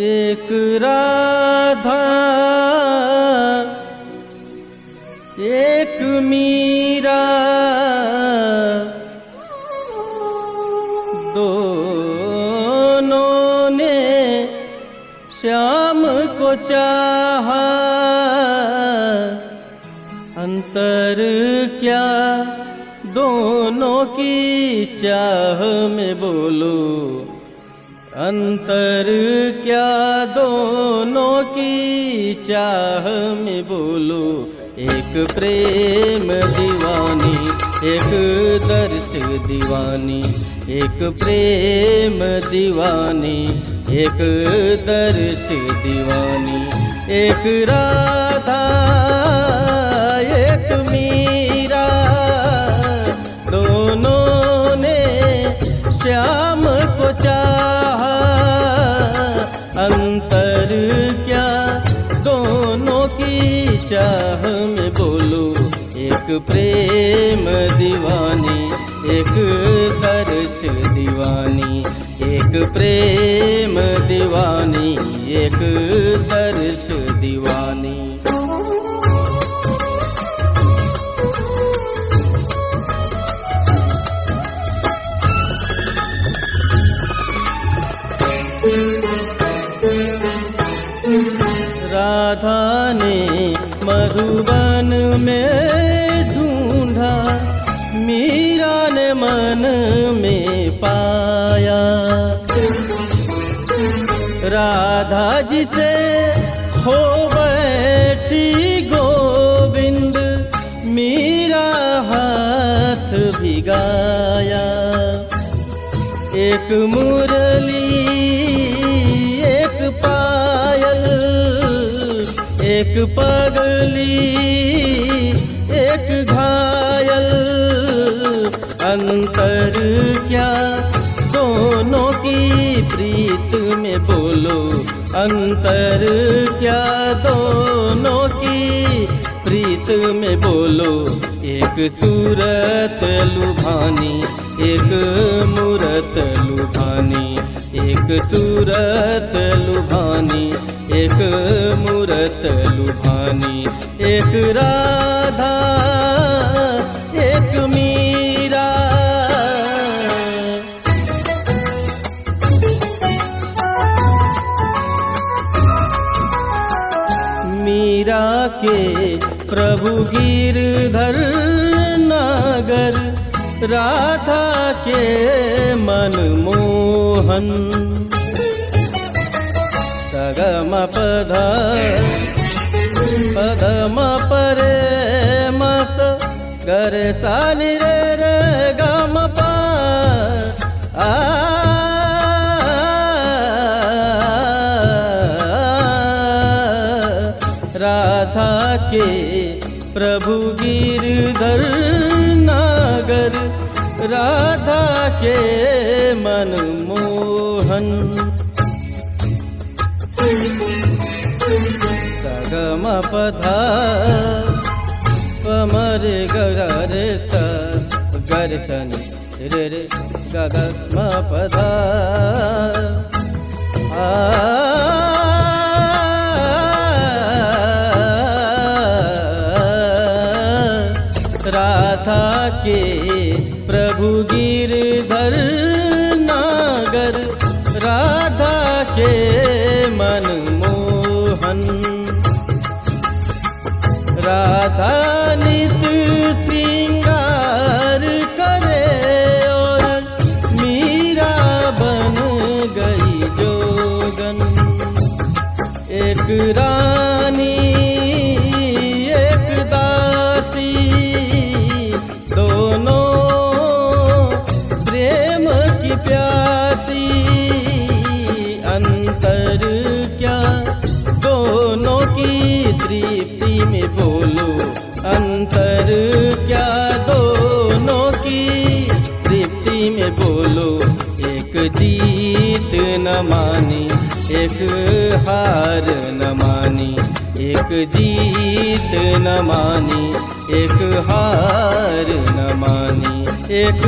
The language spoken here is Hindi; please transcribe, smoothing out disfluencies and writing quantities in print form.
एक राधा एक मीरा दोनों ने श्याम को चाहा। अंतर क्या दोनों की चाह में बोलो, अंतर क्या दोनों की चाह में बोलो। एक प्रेम दीवानी एक दर्श दीवानी, एक प्रेम दीवानी एक दर्श दीवानी। एक राधा एक मीरा दोनों ने श्याम को चाहा। अंतर क्या दोनों की चाह में बोलो। एक प्रेम दीवानी एक दर्श दीवानी, एक प्रेम दीवानी एक दर्श दीवानी। राधा ने मधुबन में ढूंढा, मीरा ने मन में पाया। राधा जी से हो बैठी गोविंद, मीरा हाथ भिगाया। एक मुरली एक पायल, एक पगली एक घायल। अंतर क्या दोनों की प्रीत में बोलो, अंतर क्या दोनों की प्रीत में बोलो। एक सूरत लुभानी एक मूरत लुभानी, एक सूरत लुभानी एक मूरत लुभानी। एक राधा एक मीरा मीरा के प्रभु गिरधर नागर, राधा के मनमोहन। सगम पध पदम परे मस गर सा नि रे रे गम प आ। राधा के प्रभु गिरधर नागर, राधा के मनमोहन। सगम पधा पमर गरे स गर सन रे रे गम पधा। राधा के प्रभु गिरधर नागर, राधा के मनमोहन। राधा नित श्रृंगार करे और मीरा बन गई जोगन। एक रानी एक दासी दोनों प्रेम की प्यासी। अंतर क्या दोनों की तृप्ति में बोलो, अंतर क्या दोनों की तृप्ति में बोलो। एक जीत न मानी एक हार न मानी, एक जीत न मानी एक हार न मानी। एक